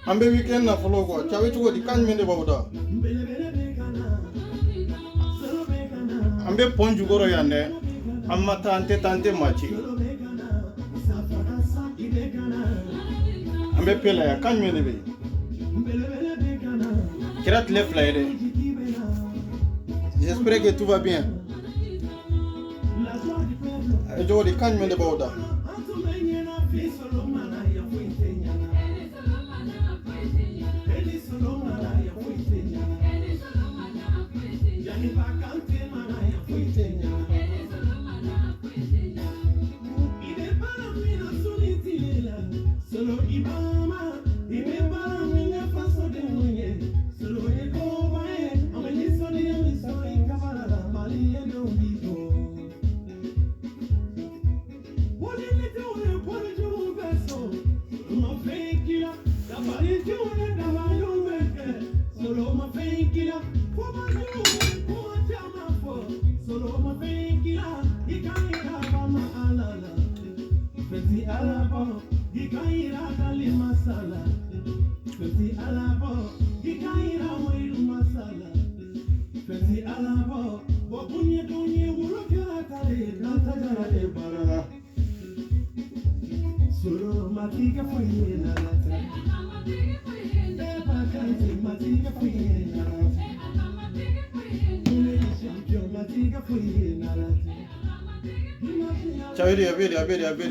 Ambe weekend na follow ko chawe chugo di kan mende babuda ambe ponju goro yande amma tante machi ambe pela ya kan mende be kirat le flaire. J'espère que tout va bien. Jo di kan mende babuda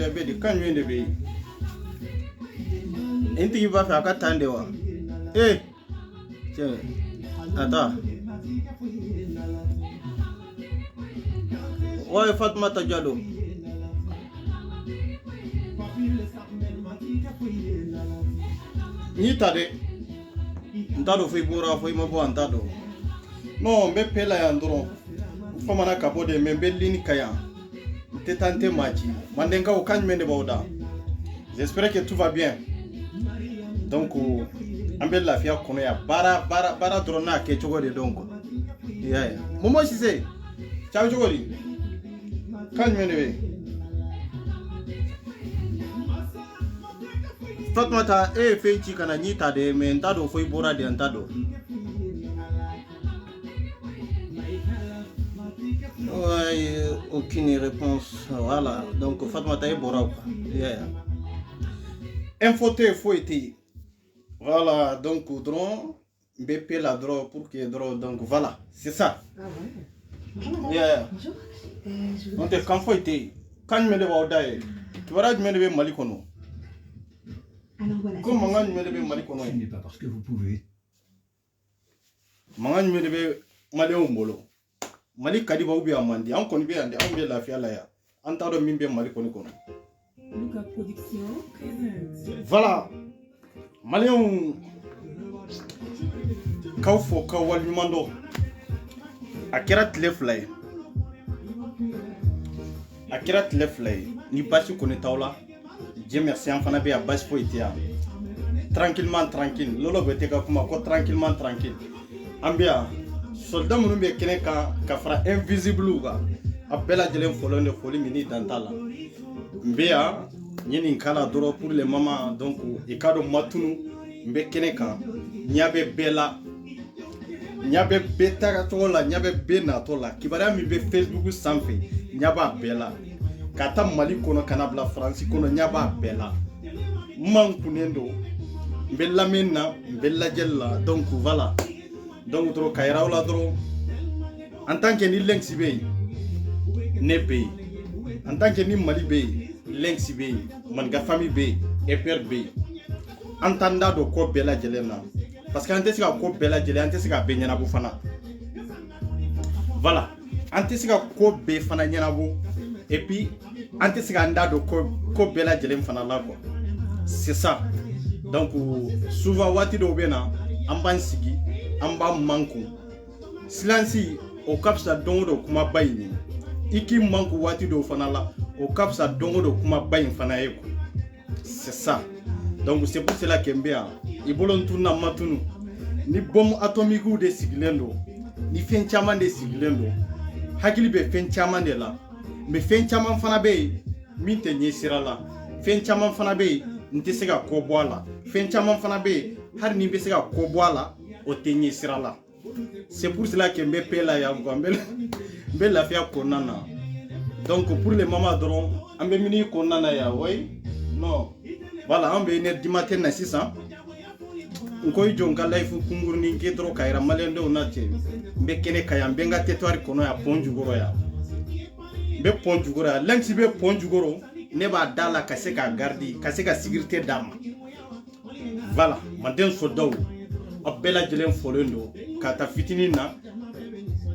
Abedi kan wende be inti ba fa ka tandewa che ata wa Fatma Tajado ni tade ndado foi bora foi mabo antado no mbe pela ya ndoro famana kapode membe lini kaya tante machi mandenga okan mende bauda. J'espère que tout va bien. Donc ambe la fia kono ya bara drona ke chogori donc yeah momo sise ciao chogori kan mende be Fatmata feichi kana nyita de mentado foi bora de antado. Aucune réponse. Voilà. Donc Fatmata est bora. Yeah. Infoté faut être. Voilà. Donc drone BP la drone pour que drone. Donc voilà. C'est ça. Ah ouais. Bonjour. Yeah. Bonjour. On te quand faut être. Quand me le waudaye. Tu verras me le malikono. Alors voilà. Comment on me le malikono? Ce n'est pas parce que vous pouvez. mangan me be maleo mbolo mali kadiba ubi amandi an koni be ande an be lafiya la ya an ta do min be mali koni kono Luca Production présente. voilà maleo kaw fo kaw wal nyumando akira tleflay ni basi koni tawla je merci en fana be a basi fo itia tranquillement tranquille lolo be te ka kuma ko tranquillement tranquille ambia soldat munu be kene ka fara invisible ga abela jelen folonde foli mini dantala mbia nyini kala doro pour les mamas donc e kado matunu mbe kene ka nyabe bela nyabe beta to la nyabe bena to la kibara mi be Facebook sanfe nyaba bela kata mali kono kana bla France kono nyaba bela man kunendo mbella menna mbella jella donc voilà donc tro kayra la dro en tant que ni lenxi be ne be en tant que ni mali be lenxi be man ga famille be e père be entanda do ko bela jelena parce que ante sika ko bela jele ante sika be nyana bu fana voilà ante sika ko be fana nyana bu et puis ante sika nda do ko bela jele fana la quoi c'est ça donc souvent wati do bena amban sigi amba manku silansi o kapsa dongo kuma bayini iki manku wati do fana la o kapsa dongo kuma bayin fana yeko c'est ça donc c'est pour cela que mbea ibolon tunna matunu ni bombe atomique ou de siglendo ni fen chaman de siglendo hakili be fen chaman de la mais fen chaman fana be minte nyi sirala fen chaman fana be nte sega ko boala fen chaman fana be har ni be sega ko boala o te nyi sirala c'est pour cela que mbe pela ya mbe la fia konana donc pour les mamans dron ambe mini konana ya way non voilà ambe ne di matin na 600 ngoy jonga life kungurni ngedro kayra malende onate mbe kene kaya mbenga tetwari kono ya ponjugoro ya be ponjugoro ya lensi be ponjugoro ne ba dala kaseka gardi kaseka sécurité dama voilà maden sodaw abela jelen folendo kata fitini na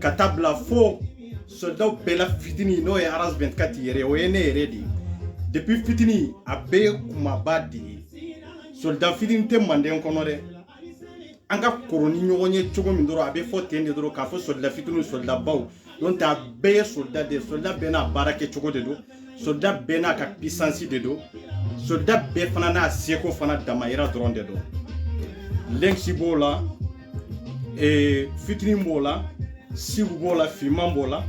kata bla fo sodaw bela fitini no ya aras 24 yere o ene ready depuis fitini abe kuma badi soldat fitini te manden kono de anga koroni nyonye chogo mindoro abe fo tende doro ka fo soldat fitini soldat baw donc ta be soldat de soldat bena barake chogo de do soldat bena ka puissance de do soldat be fana na seko fana damaira dron de do lenksi bola e fitini bola sibu bola fiman bola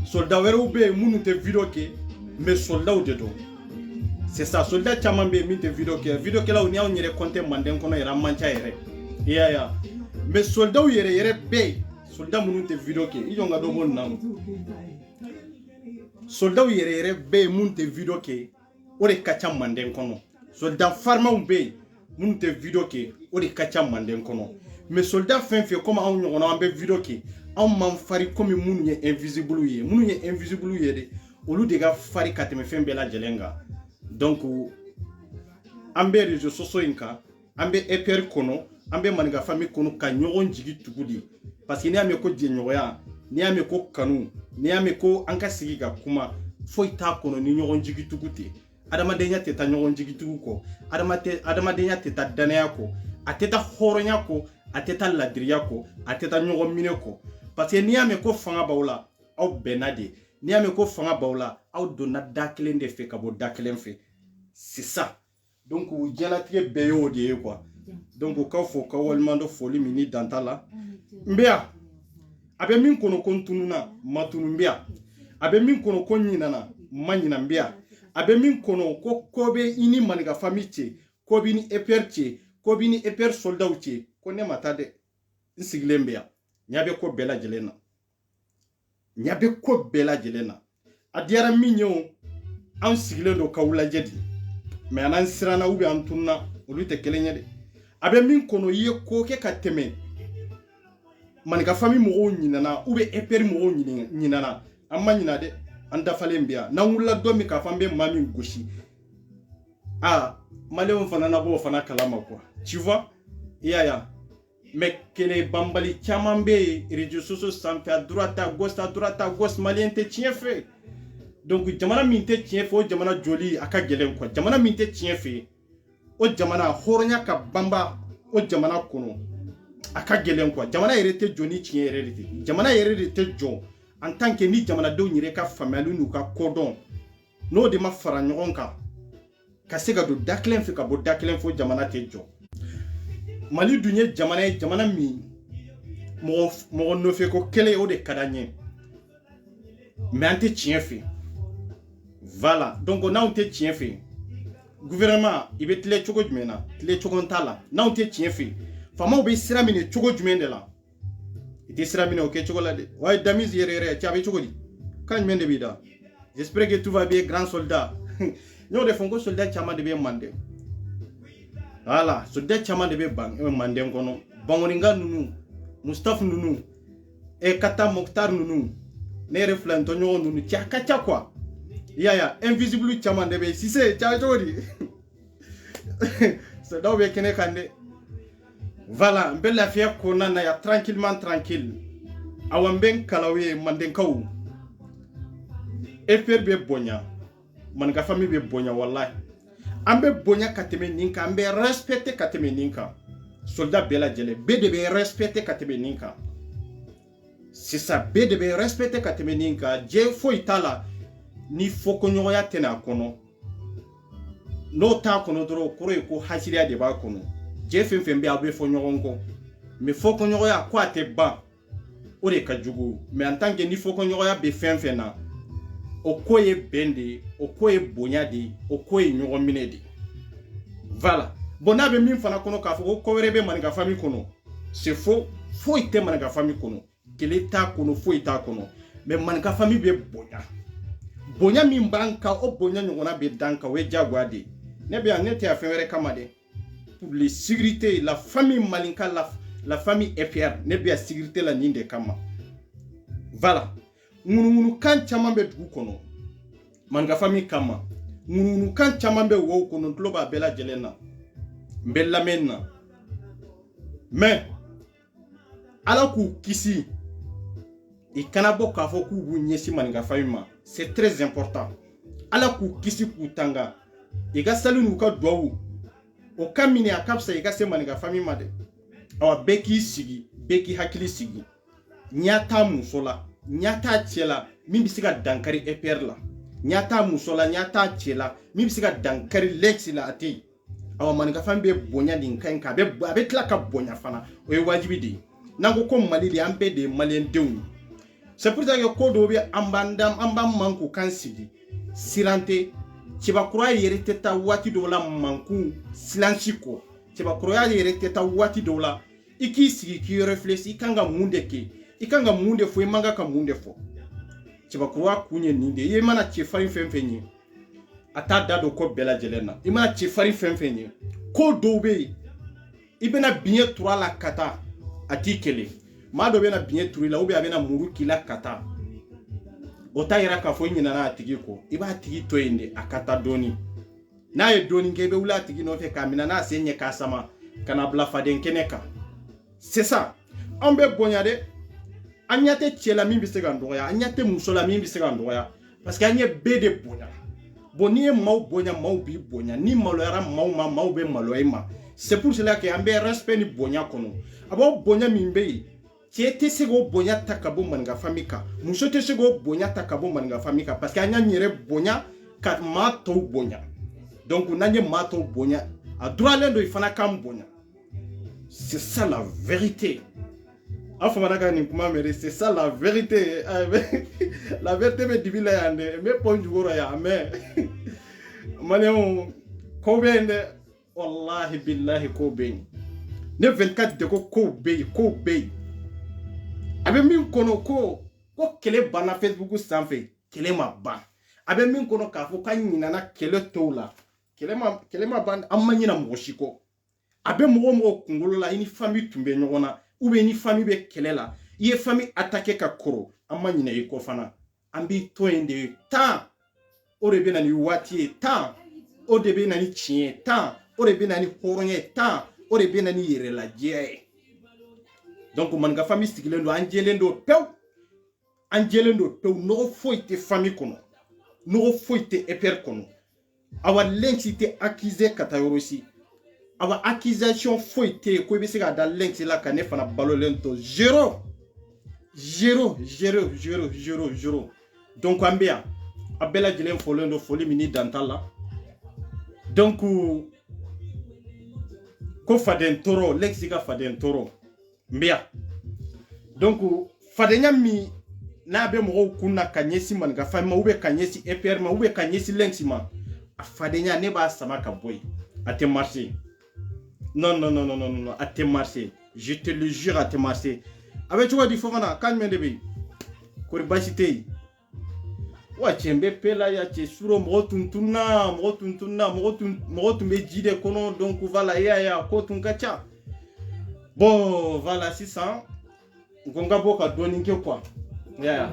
soldat wero be munu te video ke mais soldat de do c'est ça soldat chaman be min te video ke la on ya on yere compter manden kono yera mancha yere ya mais soldat yere be soldat munu te video ke ijonga do bon nam soldat yere be mun te video ke o de kacha manden kono soldat farma be mun te video ke o de kacha manden kono mais soldat fin comme on nyona ambe video ke on man fari comme mun ye invisible ye de olu de ga fari kateme fembe la jelenga donc ambe réseaux sociaux inka ambe eper kono ambe maniga famille kono ka nyogon jigi tugudi parce que ni ame ko jenyoya ni ame ko kanu ni ame ko anka sigi ga kuma foita kono ni nyogon jigi tuguti adama denya teta nyogon jigi tuguko adama denya teta danaya ko ateta horonya ko ateta ladriya ko ateta nyogon mineko parce que ni ame ko fanga bawla au benade ni ame ko fanga bawla au donna daklen de fe kabo daklen fe c'est ça donc jalatige beyo de quoi donc ka fo ka walmando foli mini dantala mbea abe min kono kontununa matunu mbea abe min kono konyina manyina mbea abe min kono ko kobe ini maniga famille ko bini eperche ko bini eper soldauche ko ne matade nsigle mbea nyabe ko bela jelena adiara minyo an sigle do kawula jedi mais anan sirana ubi antunna olute kelenya de abe min kono ye ko ke kateme maniga famille mo nyinana ube eper mo nyinana amma nyina de anda falembia na ngulla domi ka fambe mami goshi ah male on fana na bo fana kalama quoi tu vois ya mais kele bambali caman be réseaux sociaux sanfɛ à droite à gauche malien te tiɲɛ fɛ. Donc jamana min tɛ tiɲɛ fɛ o jamana joli a ka gɛlɛn quoi. Jamana min tɛ tiɲɛ fɛ o jamana hɔrɔnya ka banba o jamana kɔnɔ a ka gɛlɛn quoi. Jamana yɛrɛ tɛ jɔ ni tiɲɛ yɛrɛ de tɛ. Jamana yɛrɛ de tɛ jɔ en tant que ni jamanadenw yɛrɛ ka faamuyali n'u ka kodɔn n'o de ma fara ɲɔgɔn kan ka se ka don da kelen fɛ ka bɔ da kelen fɔ jamana tɛ jɔ. Mali dun ye jamana ye jamana min mɔgɔ nɔfɛ ko kelen o de ka d'an ye mais an tɛ tiɲɛ fɛ. Voilà donc n'anw tɛ tiɲɛ fɛ gouvernement i bɛ tile cogo jumɛn na tile cogo t'a la n'anw tɛ tiɲɛ fɛ faamaw bɛ sira minɛ cogo jumɛn de la i tɛ sira minɛ o kɛ cogo la dɛ. Wa Damis yɛrɛ cɛ a bɛ cogo di kan jumɛn de b'i da. J'espère que tout va bien grand soldat. N'o de fɔ ko soldat caman de bɛ Manden. Voilà soldat caman de bɛ Manden kɔnɔ Bangoninga ninnu Mustapha ninnu Kata Mokhtar ninnu ne yɛrɛ filantɔɲɔgɔn ninnu cɛ a ka ca quoi. Ya invisible caman de bɛ Cissé cɛ a bɛ cogo di. Soldat bɛ kɛnɛ kan dɛ. Voilà n bɛ lafiya kɔnɔna na ya tranquille awa n bɛ n kalaw ye Mandenkaw FPR bɛ bonya Maninka famille bɛ bonya wallahi an bɛ bonya ka tɛmɛ nin kan an bɛ respecter ka tɛmɛ nin kan soldat bɛɛ lajɛlen bɛɛ de bɛ respecter ka tɛmɛ nin kan sisan bɛɛ de bɛ respecter ka tɛmɛ nin kan diɲɛ foyi t'a la ni fɔkoɲɔgɔnya tɛ n'a kɔnɔ n'o t'a kɔnɔ dɔrɔn o kɔrɔ ye ko hasiriya de b'a kɔnɔ diɲɛ fɛn fɛn bɛ a bɛ fɔ ɲɔgɔn kɔ mais fɔkoɲɔgɔnya ko a tɛ ban o de ka jugu mais en tant que ni fɔkoɲɔgɔnya bɛ fɛn fɛn na o ko ye bɛn de ye o ko ye bonya de ye o ko ye ɲɔgɔn minɛ de ye. Voilà bon n'a bɛ min fana kɔnɔ k'a fɔ ko ko wɛrɛ bɛ Maninka famille kɔnɔ c'est faux foyi tɛ Maninka famille kɔnɔ kelen t'a kɔnɔ foyi t'a kɔnɔ mais Maninka famille bɛ bonya min b'an kan o bonya ɲɔgɔnna bɛ d'an kan o ye diyagoya de ye. Ne bɛ yan ne tɛ yan fɛn wɛrɛ kama dɛ. Pour les sécurités la famille Maninka la famille FPR ne bɛ yan sécurité la nin de kama. Voilà ŋunuŋunu kan caman bɛ dugu kɔnɔ Maninka famille kama ŋunuŋunu kan caman bɛ wo kɔnɔ n tulo b'a bɛɛ lajɛlen na n bɛ lamɛn na mais Ala k'u kisi i kana bɔ k'a fɔ k'u b'u ɲɛsin Maninka famille ma c'est très important. Ala k'u kisi k'u tanga i ka sali n'u ka duwawu o ka minɛ a ka fisa i ka se Maninka famille ma dɛ. Awa bɛɛ k'i sigi bɛɛ k'i hakili sigi ɲa t'a muso la ɲa t'a cɛ la min bɛ se ka dankari FPR la ɲa t'a muso la ɲa t'a cɛ la min bɛ se ka dankari Lex la a tɛ yen. Awa Maninka famille bɛ bonya nin kan in kan a bɛ tila ka bonya fana o ye wajibi de ye. N'an ko Mali de an bɛɛ de ye maliyɛndenw ye. C'est pour ça que ko dɔw bɛ an b'an man k'u kan sigi siran tɛ cɛbakɔrɔya yɛrɛ tɛ taa waati dɔw la mankun silansi kɔ cɛbakɔrɔya yɛrɛ tɛ taa waati dɔw la i k'i sigi k'i réfléchir i kan ka mun de kɛ i kan ka mun de fɔ i man ka mun de fɔ cɛbakɔrɔya kun ye nin de ye. I mana cɛfarin fɛn fɛn ye a t'a da don ko bɛɛ lajɛlen na. I mana cɛfarin fɛn fɛn ye ko dɔw bɛ yen i bɛna biɲɛ turu a la ka taa a t'i kɛlɛ maa dɔ bɛna biɲɛ turu i la ou bien a bɛna muru k'i la ka taa o t'a yira k'a fɔ i ɲinɛna a tigi kɔ i b'a tigi to yen de a ka taa dɔɔni n'a ye dɔɔni kɛ i bɛ wuli a tigi nɔfɛ k'a minɛ n'a sen ɲɛ k'a sama ka na bila faden kɛnɛ kan. C'est ça an bɛ bonya dɛ an ɲɛ tɛ cɛ la min bɛ se ka dɔgɔya an ɲɛ tɛ muso la min bɛ se ka dɔgɔya parce que an ɲɛ bɛɛ de bonya bon n'i ye maaw bonya maaw b'i bonya ni maloyara maaw ma maaw bɛ maloya i ma. C'est pour cela que an bɛ respect ni bonya kɔnɔ a b'aw bonya min bɛ yen cɛ tɛ se k'o bonya ta ka bɔ Maninka famille kan muso tɛ se k'o bonya ta ka bɔ Maninka famille kan parce que an y'an yɛrɛ bonya ka maa tɔw bonya donc n'an ye maa tɔw bonya a duralen don i fana k'an bonya. C'est ça la vérité. A fɔ mana ka nin kuma mɛri c'est ça la vérité. La vérité bɛ dibi la yan dɛ n bɛ pɔn jukɔrɔ yan mais maliyɛnw ko bɛ yen dɛ wallahi billahi ko bɛ yen ne 24 de ko kow bɛ yen a bɛ min kɔnɔ ko kɛlɛ banna Facebook sanfɛ kɛlɛ ma ban a bɛ min kɔnɔ k'a fɔ k'a ɲinana kɛlɛ tɔw la kɛlɛ ma ban an ma ɲina mɔgɔ si kɔ a bɛ mɔgɔ kunkolo la i ni famille tun bɛ ɲɔgɔn na ou bien ni famille bɛ kɛlɛ la i ye famille attaquer ka kɔrɔ an ma ɲina i kɔ fana an b'i to yen de temps o de bɛ na ni waati ye temps o de bɛ na ni tiɲɛ ye temps o de bɛ na ni hɔrɔnya ye temps o de bɛ na ni yɛrɛlajɛya ye donc man ga famille sigilen do anjelen do pew no foite famille kono no foite eper kono awa lenksi te accusé katayorosi awa accusation foite ko be se ga da lenksi la kane fana balolento zéro donc ambia abela jilen folendo foli mini dantala donc ko faden toro lenksi ga faden toro mbia donc fadenya mi na be mo kunna kanyesi man ga fama ube kanyesi EPR ma ube kanyesi lenksi ma fadenya ne ba sama ka boy ate marché non ate marché je te le jure ate marché avec tu vois di fofana kan mende be ko basité wa chembe pela ya che suro mo tuntunna mo tumbe jide kono donc voilà ya ko tunkacha bon voilà 600 ngonga boka doninke quoi yeah.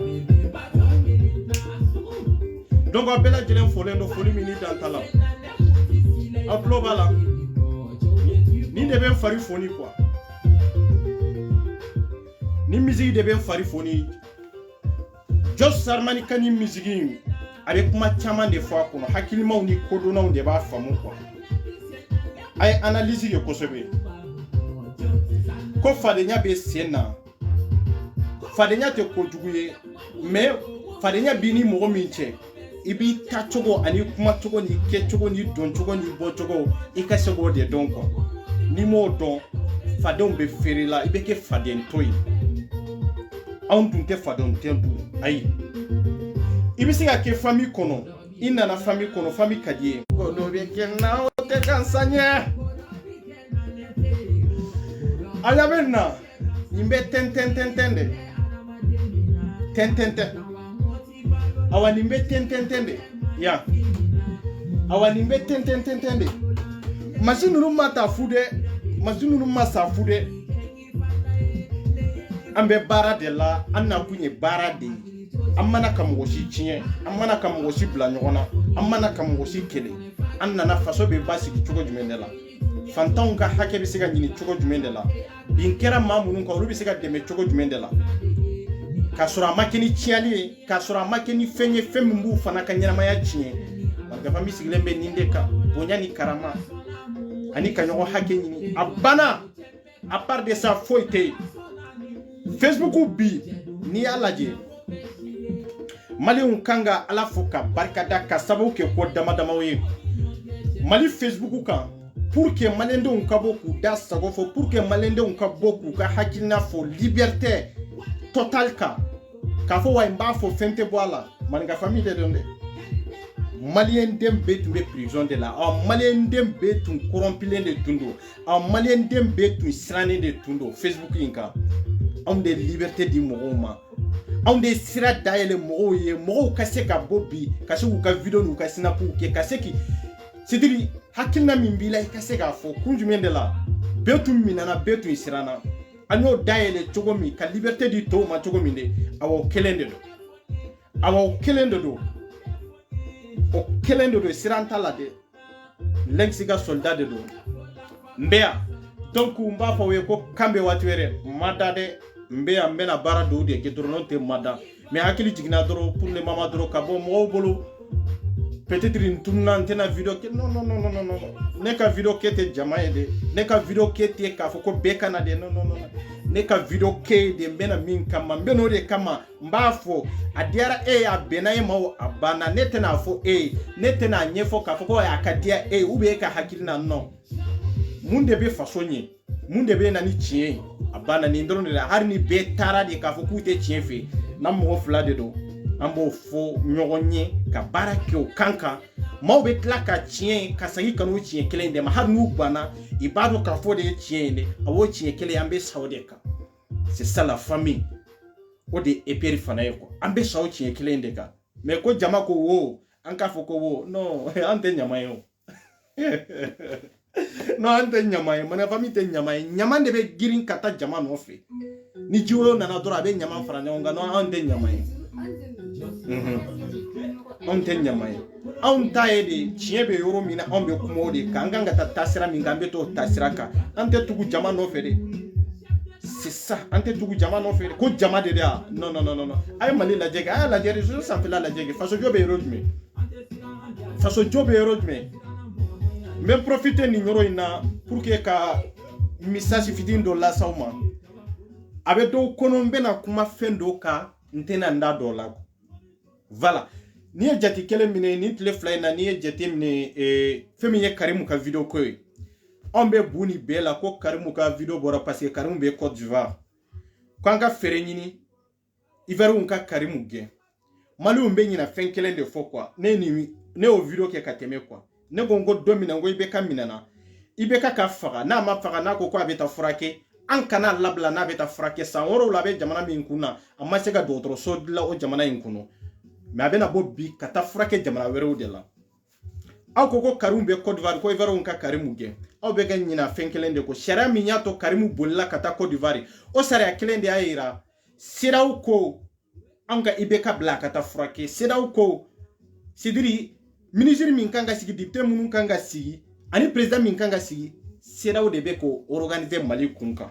Donc appela jelen folendo foli mini dantala upload bala ni de ben fari foni quoi ni musique de ben fari foni just sarmani kani musique avec kuma chama de fois kono hakilima ni kodona on de ba famu quoi ay analyse yo kosebe ko fadenya be sena fadenya te kojuguye mais fadenya bini mo minche ibi ta chogo ani kuma chogo ni ke chogo ni don chogo ni bo chogo ikasego de donc ni mo don fadon be ferila ibe ke faden toy on tunte fadon tempu ai ibi siga ke famille kono ina na famille kono famille kadie ko no be ke na o te kansanye ala benna nimbe tentende awanimbe tentende ya awanimbe tentende masinunu mata fude masinunu masa fude ambe bara de la anna kunye bara de amana kamoshi chinye amana kamoshi bla nyona amana kamoshi kele anna na faso be basi ki chugo jumendela fantan ka hake bisiga nyini chugo jumendela binkera mamunu ka rubi siga deme chugo jumendela kasura makeni chiali kasura makeni fenye fembu fana kanyama ya chinye marga fami sigilembe nindeka bonyani karama ani kanyo hake nyini abana a part de ça foite Facebook bi ni alaje mali unkanga alafuka barkada ka sabu ke ko dama we mali Facebook kan pour que malende unkaboku da sagofo pour que malende unkaboku ka hakilina fo liberté total ka fo wa mba fo fente boala manga famille de malien dem betu be prison de la malien dem betu corrompilé de tundo malien dem betu srané de tundo Facebook inka on de liberté di mouma on de sira daele moye mo kase ka bobi kase ka video nu ka snapu ke kase ki sidiri hakilna mimbila kase ka fo kunjumende la betu minana betu sirana anyo daele chogomi ka liberté di to ma chogomi de awo kelende do o kelendo do siranta la de lexiga soldat de do mbea donc mba fa we ko kambe watwere madade mbea mbena bara do de ke dronote mada mais hakili jigna doro pour le mama doro ka bo mo bolo peut-être une tournante na vidéo ke non ne ka vidéo ke te jamae de ne ka vidéo ke te ka fo ko beka na de non ne ka vidéo ke de mbena min kama mbeno de kama mbafo adiara ya benaye mawo abana netena fo netena nyefo ka fo ko akadia ube ka hakilina non munde be fasonye munde be nani chien abana ni ndoro de har ni be tara de ka fo ku te chien fe na mo fla de do ambo fo nyogonye ka barake o kanka maube klaka chien ka sagi kanu chien kele de ma har nu bana ibado ka fo de chien de awo chien kele ambe saudeka c'est ça la famille o de eperi fanaye ko ambe sawo chien kele de ka mais ko jama ko wo anka fo ko wo no ante nyamayo no ante nyamayo mana famille te nyama de be girin kata jama no fe ni jiwo nana dora be nyama frane onga no ante nyamayo on ten nyamaye on taede chiebe yoro mina on be kumode kanga ngata tasira mingambe to tasira ka ante tugu jama no fede c'est ça ante tugu jama no fere ko jama de ya non ay mali la jege ay la jere je sans la jege faso jobe erojme même profiter ni nyoro ina pour que ka message fidin do la sauma abe do konombe na kuma fendo ka ntena nda do la voilà ni jati kele mine ni tle fly na ni jati mine femi ye Karimu ka video ko on be buni bela ko Karimu ka video bora parce que Karimu be Côte d'Ivoire quand ka fere nyini iveru nka Karimu gen mali umbe nyina fen kele de fo quoi ne o video ke ka teme quoi ne gongo domina ngo ibeka minana ibeka ka faga na ma faga na ko abeta furake an kana labla na beta furake san woro la be jamana min kuna amma se ga dotro so dila o jamana in kuno me abena bobbi kata furake jamana wero de la aw ko Karimu be Côte d'Ivoire ko ivero nka Karimu gen aw be ga nyina fenkelende ko shara mi nyato Karimu bolla kata Côte d'Ivoire o sare akelende ayira siraw ko anga ibeka bla kata furake siraw ko sidiri ministre min kanga sigi député mun kanga sigi ani président min kanga sigi siraw de be ko organiser Mali kunka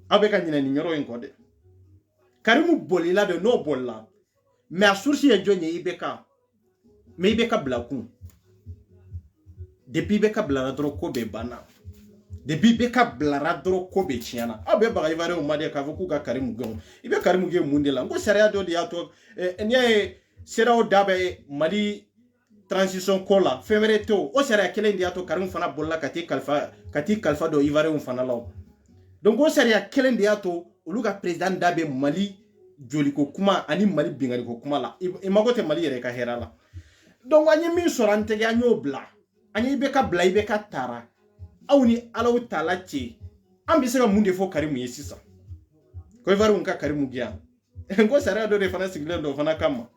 abeka nyina ni nyoro en kode Karimu bolila de no bolla mais a source e jonye ibeka mais ibeka bla kun depuis beka bla dro ko be bana depuis beka bla dro ko be chiana abe ba ivare o made ka vuku ka Karimu gon ibe Karimu ge mundela ngo sharia do dia to eniye siraw dabe Mali transition kola femere to o sharia kele dia to Karimu fana bolla kati kalfa do ivare on fana law donc o sharia kele dia to oluga president dabe Mali joliko kuma ani Mali bingani ko kuma la imagote Mali yere ka herala donc anyi min sorante ga nyo bla anyi beka bla ibeka tara awni alaw tala ci ambi sega munde fo Karimu yesisa ko ivare on ka Karimu gia ngo sharia do de fana sigle do fana kama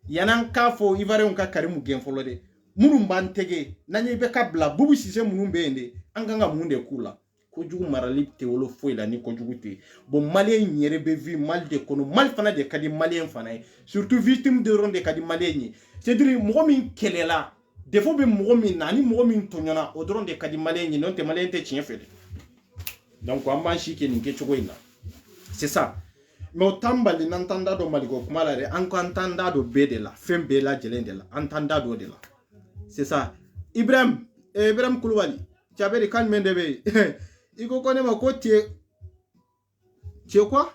yanan kafo ivare on ka Karimu gen folo de munum bantege nanyi beka bla bubu sise munum bende anganga munde kula ko jugu marali te wolo foi la ni ko jugu te bon malien nyere be vi mal de kono mal fana de kadi malien fana surtout victime de ronde kadi malien c'est dire mo min kelela defo be mo min nani mo min tonyona o dronde kadi malien non te malien te chien fele donc amba shike ni ke chogo ina c'est ça mais o tambali nantanda do maligo kuma la re an ko antanda do bede la fembe la jelende la antanda do de la c'est ça Ibrahim Koulibaly Tchaberi kan mendebe iko kone ma ko tie quoi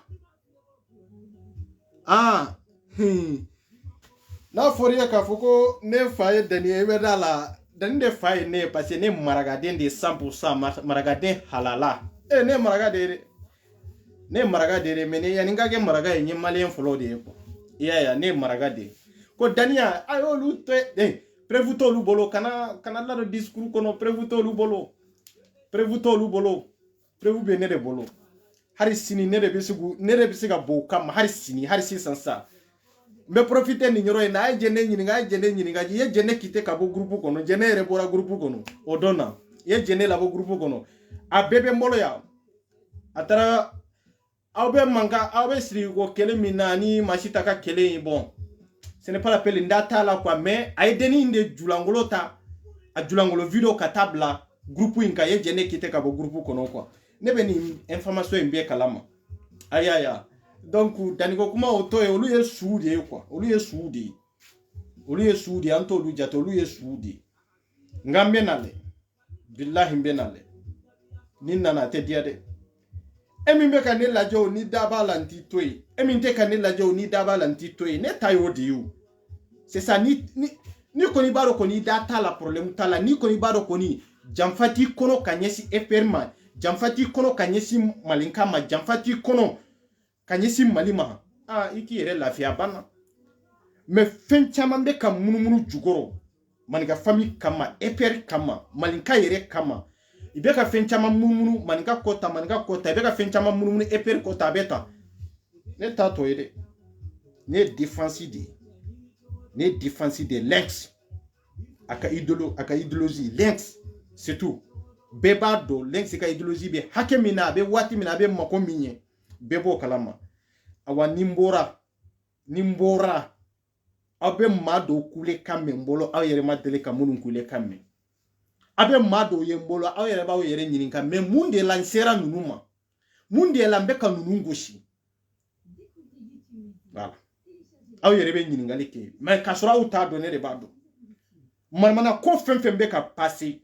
na foria ka foko ne faye dani e dala dani de faye ne parce ne maragaden de 100% maragaden halala ne maragade mene ya ninga maraga yenye malien folo de ko ya ne maragade ko dania ayo lu te prevuto lu bolo kana la do discours kono prevuto lu bolo prevu be ne de bolo hari sini ne de bisiga bo kam hari sini hari si sansa me profiter ni nyoro na jene nyinga ye jene kite ka bo groupe kono jene re bora groupe kono odona ye jene la bo groupe kono a bebe mbolo ya atara awbe manga awbe sri ko kele minani machita ka kele bon ce n'est pas la peine ndata la quoi mais ay deni inde julangolota a julangolo video ka tabla groupe inka ye jene kite ka bo groupe kono quoi nebe ni information mbe kalama ayaya donc daniko kuma otoye olu ye suudi quoi olu ye suudi anto olu jato olu ye suudi ngambe nale billahi mbenale ninna na te diade emi me ka ne lajo ni daba lanti toy emi te ka ne lajo ni daba lanti toy ne tayo di you c'est ça ni koni baro koni data la problème tala ni koni baro koni jamfati kono kanyesi eperma jamfati kono kanyesi malinkama jamfati kono kanyesi malima iki yere lafia bana me fenchama be ka munumunu jugoro maniga famille kama eper kama malinka yere kama ibeka fenchama munumunu maniga kota ibeka fenchama munumunu eper kota beta ne tato yede ne défense de l'ex aka idéologie l'ex c'est tout beba do l'ex ka idéologie be hakemina be wati mina be makominye bebo kalama awa nimbora abe mado kule kame mbolo awere madele kamunun kule kame abe mado ye mbolo awere ba yere nyininka me munde lancera nunuma mun de la mbeka nunu gosi voilà aw yere be nyiningali ke mais kasura ou ta donner de bado mana ko fem be ka passer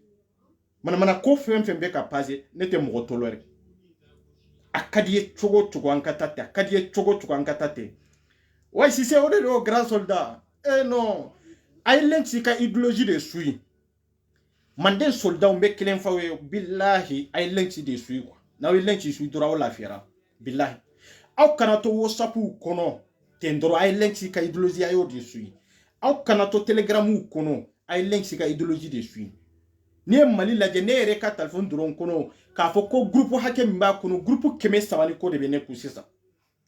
mana ko fem be ka passer nete mo tolore akadiye chogo ankatate akadiye chogo ankatate ouais si c'est au grand soldat non ay len si ka idéologie de sui manden soldat on be kelen fawe billahi ay len si de sui quoi na wi len si sui dora wala fiera billahi aw kanato whatsapp kono tendro ay len si ka idéologie ayo de sui aw kanato telegram kono ay len si ka idéologie de sui ni mali la ne yere ka telephone doron kono ka fo ko groupe hake mba kono groupe keme sabani ko de bene ku sisa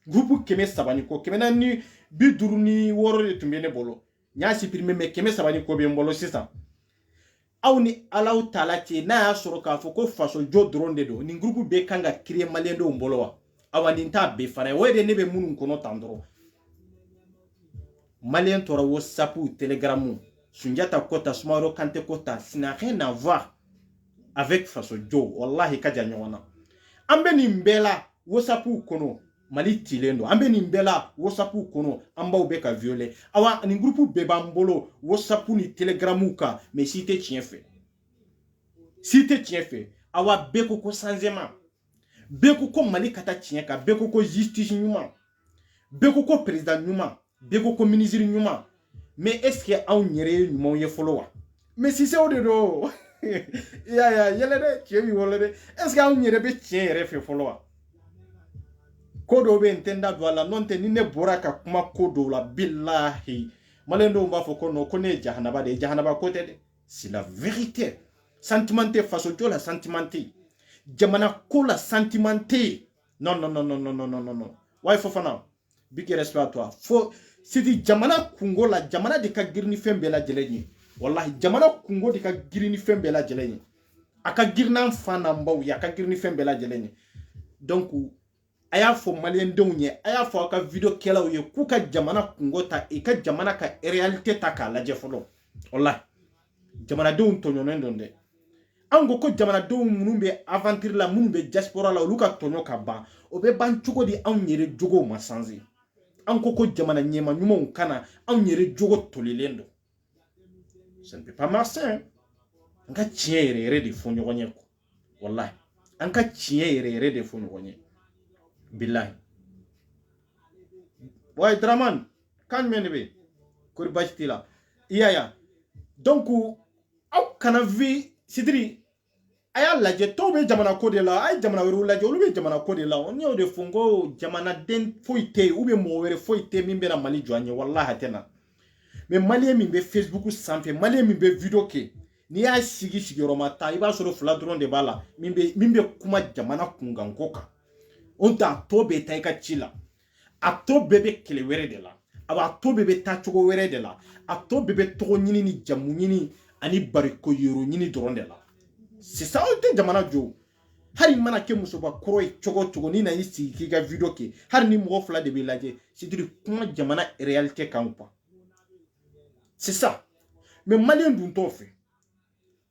groupe keme sabani ko keme na ni biduru ni woro de tumbene bolo nya supprimer me keme sabani ko be mbolo sisa aw ni alaw taala ti na ya soro ka fo ko faso jo doron de do ni groupe be kanga créer malien do mbolo wa awani nta be fana we de ne be munun kono tandro malien tora whatsapp telegram Sunjata Kota, Sumaro Kante Kota, ça n'a rien à voir avec Faso Joe. Wallahi kaja nywana. Ambe ni mbela wosapu kono mali tilendo. Ambe ni mbela wosapu kono amba ubeka viole. Awa ni grupu bebambolo wosapu ni telegramuka mais si te tien fait. Si te tien fait. Awa beko ko sanzema. Beko ko mali kata tienka. Beko ko justice nyuma. Beko ko président nyuma. Beko ko ministre nyuma. Mais est-ce que on yere nyuma ye follow mais si c'est au dedo ya yele de tiemi wolede est-ce que on yere be tien yere fe follow kodo be entenda dola non te ni ne boraka kuma kodo la billahi malendo mba foko no kone jahanaba de jahanaba kote de c'est la vérité sentimenté face au la sentimenté jamana ko la sentimenté non why fofana big respect à toi faut sidi jamana kungo la jamana de ka girni fembe la jelenyi wallahi jamana kungo de ka girni fembe la jelenyi aka girna fana mbaw ya ka girni fembe la jelenyi donc aya fo malien donye aya fo aka video kela ye ku ka jamana kungo ta e ka jamana ka réalité ta ka la jefolo wallahi jamana de un tonyo ndonde ango ko jamana de munumbe aventure la munumbe diaspora la luka tonyo ka ba obe ban chuko di anyere jogo masanzi anko ko jamana nyema nyuma kana anyere jogo tolilendo ça ne peut pas marcher nga tiere de fonyo gonyeko wallahi anka tiere de fonyo gonye billahi way draman kan menbe ko bajtila iya donc aw kana vi sidri aya laje to be jamana ko de la ay jamana wero laje olu be jamana ko de la on yo de fongo jamana den foite ube mo were foite mimbe na mali joanye wallahi atena mais mali mi be facebook sampe mali mi be video ke ni ya sigi romata iba soro fladron de bala mimbe kuma jamana kungan koka on ta to be tay ka chila a to bebe kele were de la aba to bebe ta chogo were de la a to bebe to nyini ni jamu nyini ani bariko yoro nyini dron de la c'est ça on te jamana jo hari mana ke musoba kroy chogo ni na yisi ki ga video ke har ni mo fla de be laje c'est dire kuma jamana réalité kan pas c'est ça mais malien dun to fait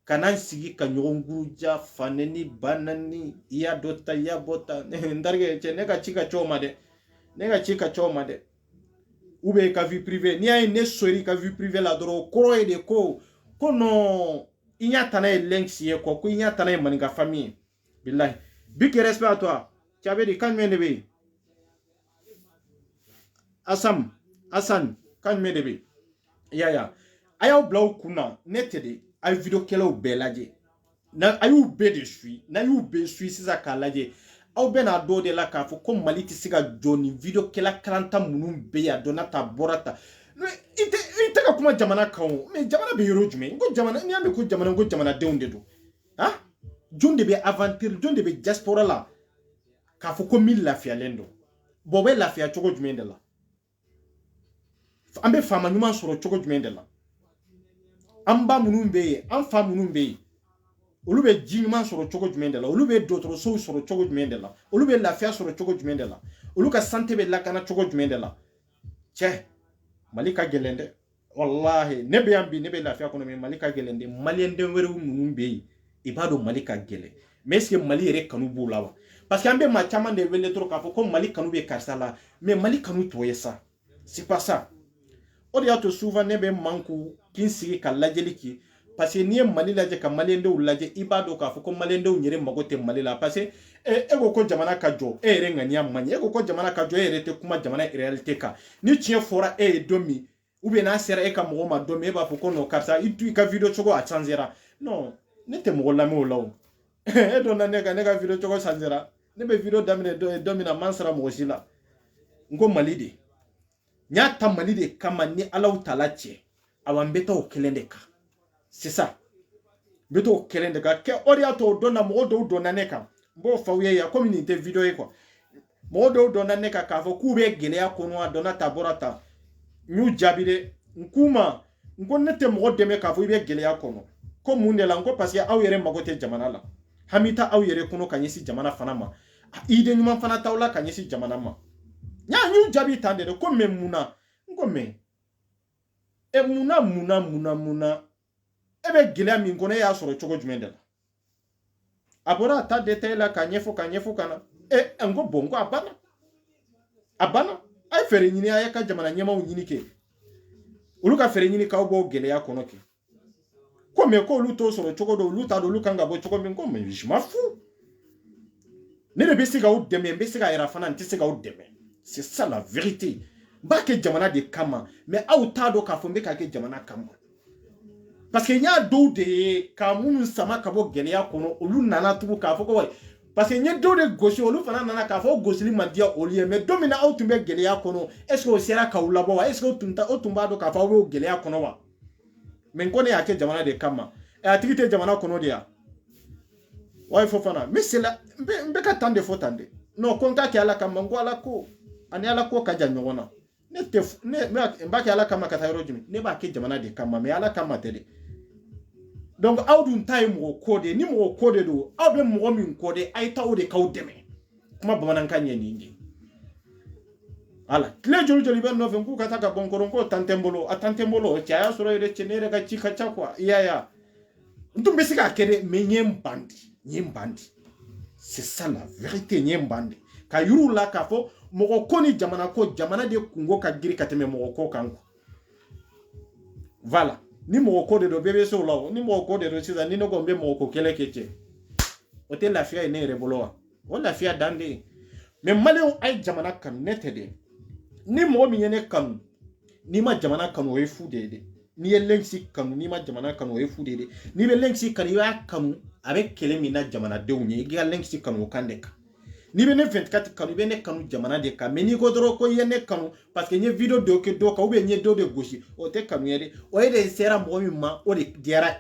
kanan sigi ka nyonguja faneni banani ya dota ya bota ndarge che nega chika choma de ube ka vie privée ni ay ne sori ka vie privée la doro kroy de ko no inya tana lenksi ye ko inya tana maninga famille billahi big respect à toi tu avais dit quand même be Hassan quand même be ya ayaw blaw kuna netede ay video kelo belaje na ayu be de suis na yu be suis sisa kalaje aw bena do de la ka fo ko maliti siga joni video kela kalanta munum be ya donata borata ite ka kuma jamana kan mais jamana be yoro jume ngo jamana ni ambe ko jamana de onde do ha jonde be aventure jonde be diaspora la ka fo ko mil la fia lendo bobe la fia chogo jume de la ambe fama nyuma soro chogo jume de la amba munumbe am fa munumbe olube jinyuma soro chogo jume de la olube dotro so soro chogo jume de la olube la fia soro chogo jume de la oluka santé be la kana chogo jume de la che malika gelende wallahi nebe ambi nebe lafiya kono me malika gelende malien den weru munumbe ibado malika gele mais est-ce que mali yere kanu bulawa parce que ambe ma chama de wele trop ka fo comme Mali kanu be karsa la mais Mali kanu to ça c'est pas ça o de yato souvent ne be manku kin sigi ka lajeli ki parce que ni Mali laje ka Mali ndew laje ibado ka fo ko Mali ndew nyere magote Mali la parce que ego ko jamana ka jo ere ngani amanye ego ko jamana ka jo ere te kuma jamana réalité ka ni tien fora domi ou bien na sera ka mo ma domi ba fo ko no karsa itu ka video chogo a chanzera non ne te mo la mo lawo do na nega video chogo chanzera ne be video damine domi na mansara mo sila ngo Mali de nyata Mali de kama ni alaw talache awambeta o kelendeka c'est ça beto o kelendeka ke oriato dona mo do dona neka mbo fawye ya community video e quoi mo do dona neka ka fo kube gele ya kono dona taborata nyu jabire nkuma ngonete mo deme ka fo ibe gele ya kono ko munde la ngo parce que aw yere magote jamana la hamita aw yere kono kanyesi jamana fanama ide nyuma fana tawla kanyesi jamana ma nya nyu jabi tande ko memuna ngome muna ebe gele mi ngone ya soro chogo jumendela abora ta detail la kanyefu kana ngo bongo abana ay fere nyini ay ka jamana nyama nyini ke uluka fere nyini ka obo gele ya kono ke ko me ko luto soro chogo do luta do lukanga bo chogo me ko me je m'en fous ne le besiga ou deme besiga era fana ntisiga ou deme c'est ça la vérité ba ke jamana de kama mais auta do ka fombe ka ke jamana kama parce que il y a do de kamun sama kabo gele ya kono olu nana tubu ka foko wai parce que il y a do de gauche olu fana nana ka fo gosili mandia olie mais domina autumbe gele ya kono est ce que o sera ka ulabo est ce que otumba do ka fo wo gele ya kono wa men kone ya ke jamana de kama e atikite jamana kono dia wai fo fana mais c'est la mbe ka tande fo tande non konka ke ala kama ngo ala ko ani ala ko ka janyona ne mba ke ala kama ka tayro jimi ne ba ke jamana de kama mais ala kama tede. Donc aw dun tay mo kode ni mo kode do aw be mo min kode ay taw de kaw deme kuma bamanan kanye ni ndi ala kle joli ben no fen ku kata ka bonkoro ko tantembolo chaya soro ire chenere ka chika chakwa ya ndumbe sika kede me nyembandi c'est ça la vérité nyembandi ka yuru la ka fo mo koni jamana de kungo ka giri kateme mo ko kanko voilà ni mo ko de do bebe so lawo ni mo ko de do sisa ni no gombe mo ko kele keche o te la fia ne reboloa o la fia dande mais maleo ay jamana kan netede ni mo mi yene kan ni ma jamana kan o efu de ni elenksi kan ni ma jamana kan o efu de ni be lenksi kan ya kan avec kele mi na jamana de unye ga lenksi kan o kandeka ni be ne 24 kan be ne kan jamana de ka meni ko doro ko yene kan parce que nye video do ke do ka ou be nye do de goshi o te kan yede o yede sera mo mi ma o de diara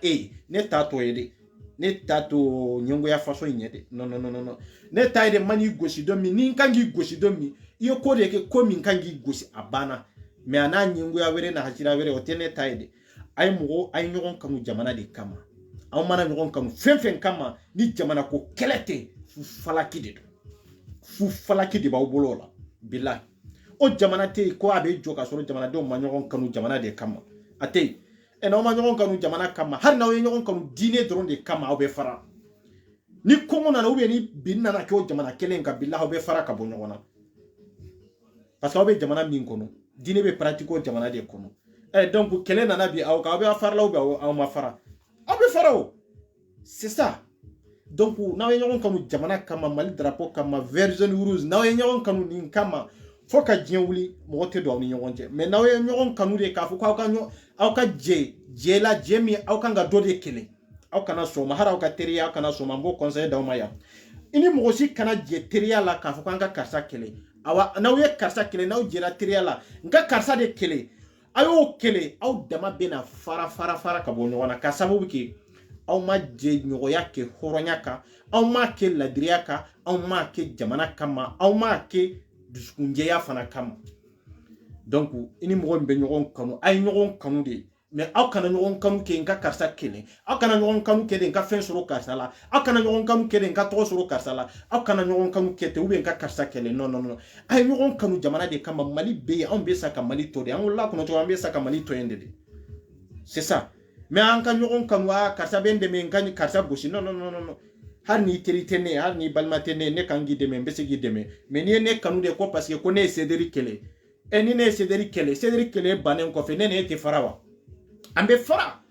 ne tato yede ne tato nyongo ya faso nyede non ne taide mani goshi do mi ni kangi goshi do mi iyo ko de ke ko mi kangi goshi abana me ana nyongo ya were na hachira were o te ne taide ay mo ay nyogon kanu jamana de kama aw mana nyogon kanu fen kama ni jamana ko kelete fu falaki de baw bolola billahi o jamana te ko abe joka soro jamana de ma nyogon kanu jamana de kama ate na ma nyogon kanu jamana kama har na nyogon kanu dine dron de kama obe fara ni komo na obe ni binna na ko jamana kelen ka billahi obe fara ka bo nyogona parce que obe jamana min kono dine be pratiquer jamana de kono donc kelen na bi aw ka obe fara la obe aw ma fara obe fara o c'est ça. Donc na nyogon kanu jamana kama Mali drapeau kama version rouge na nyogon kanu nin kama foka djewuli mo te do ni nyogon je mais na nyogon kanu de ka fo ka aw ka je la jemi aw ka nga do de kele aw kana so ma hara aw ka teriya kana so ma mbo conseil da ma ya ini mo si kana je teriya la ka fo ka nga karsa kele awa na we karsa kele na je la teriya la nga karsa de kele ayo kele aw dama bena fara ka bo nyogona ka sabu ki aw ma je nyogoya ke horonyaka aw ma ke ladriyaka aw ma ke jamana kama aw ma ke duskunjeya fana kama donc ini mo be nyogon kanu ay nyogon kanu de mais aw kana nyogon kanu ke nka karsa kele aw kana nyogon kanu ke de nka fen soro karsa la aw kana nyogon kanu ke de nka to soro karsa la aw kana nyogon kanu ke te ube nka karsa kele non ay nyogon kanu jamana de kama Mali be on be saka Mali to de an la kono to an be saka Mali to yende de c'est ça. Mais en kan nyogon kanwa karsa bende men kan karsa goshi non har ni terite ne har ni balmate ne kan gi deme mbese gi deme mais ni ne kanu de ko parce que ko ne Cédric Kele e ni ne Cédric Kele banen ko fe ne te farawa ambe fara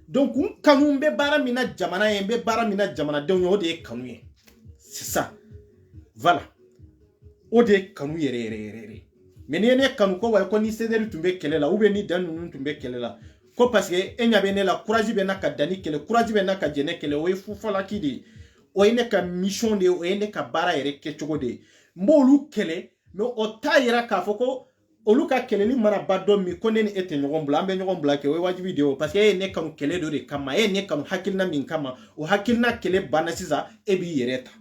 donc un kanu mbe bara mina jamana ye mbe bara mina jamana de o de kanu ye c'est ça voilà o de kanu yere mais ni ne kanu ko wa ko ni Cédric tumbe kele la ou be ni dan nun tumbe kele la ko parce que enya be ne la courage be na ka dani kele courage be na ka jene kele o fu fala kidi o ene ka mission de o ene ka bara yere ke chogo de mbolu kele no o tayira ka foko olu ka kele ni mana baddo mi ko ne ete nyogon bla ambe nyogon bla ke o wajibi de o parce que ene kanu kele do de kama ene kanu hakilna min kama o hakilna kele bana sisa e bi yereta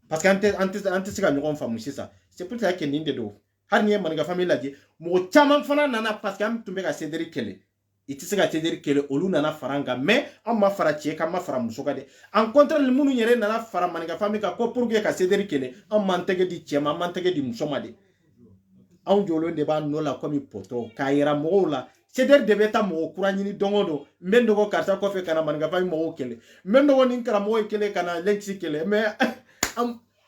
parce que ante sika nyogon famu sisa c'est pour ça que ninde do har ni man ga famille la je mo chaman fana nana parce que am tumbe ka Cédric Kele iti se ka Cédric Kele olu nana faranga mais amma fara tie ka ma fara musoka de en contre le munu yere nana fara man ga famille ka ko pour que ka Cédric Kele am mantege di tie ma mantege di musoma de an jolo de ba no la comme poto kayira mo la Cédric de beta mo kurani ni dongodo mbendo ko karta ko fe kana man ga famille mo Kele mbendo woni kara mo Kele kana Lexi Kele mais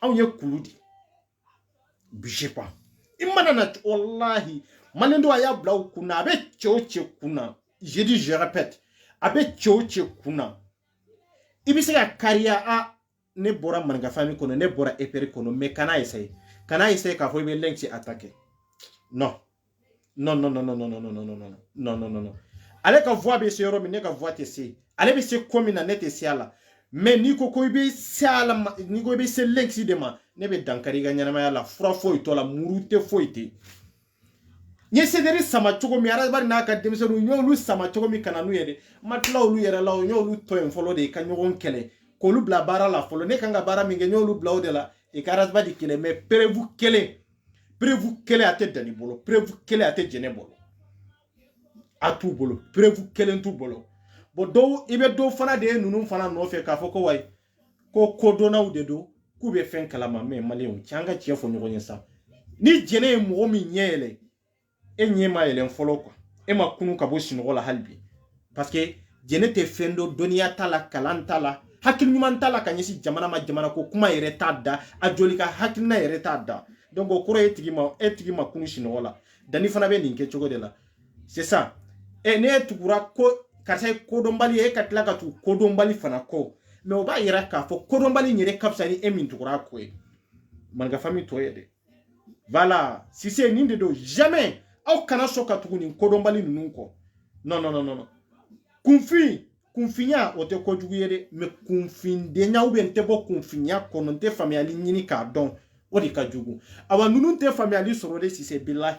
am ye kuludi bije pas imana na wallahi malendo aya blau kuna abe choche kuna je dis je répète abe choche kuna ibise ya karia a ne bora manga fami kono ne bora eperi kono me kana essaye ka fo be lenki attaquer non ale ka voix be sero mi ne ka voix te si ale be se komi na net si ala mais ni ko be sala ni ko be se lenki de ma ne be dankari ga nyana ma la fura foi to la murute foite nye Cédric sama chogo mi ara bari na ka demisonu nyolu sama chogo mi kana nu yede matla olu yere la nyolu to en folo de ka nyogon kele ko lu bla bara la folo ne kanga bara mi nyolu bla o de la e karas ba di kele mais prévu kele ate dani bolo prévu kele ate jene bolo atu bolo prévu kele ntu bolo bo do ibe do fana de nunu fana no fe ka foko wai ko kodona u de do ku be fen kala ma me male on changa tie fo nyogo nyesa ni jene mo mi nyele e nyema ele folo kwa e ma kunu ka bo sinogo la halbi parce que jene te fendo donia tala kalanta la hakil nyuman tala kanyesi jamana ma jamana ko kuma yere tada ajoli ka hakil na yere tada donc o koro etigi ma kunu sinogo la dani fana be ninke chogo de la c'est ça e ne tukura ko karsa kodombali e katla ka tu kodombali fana ko mais o ba yera ka fo kodombali nyere kapsani e min tukura ko e manga fami to yede voilà si c'est ninde do jamais au kana soka tukuni kodombali nunko non kunfinya o te ko juguyede mais kunfinde nya ube nte bo kunfinya kono nte family nyini ka don o di ka jugu awa nunu nte family sorode si c'est billahi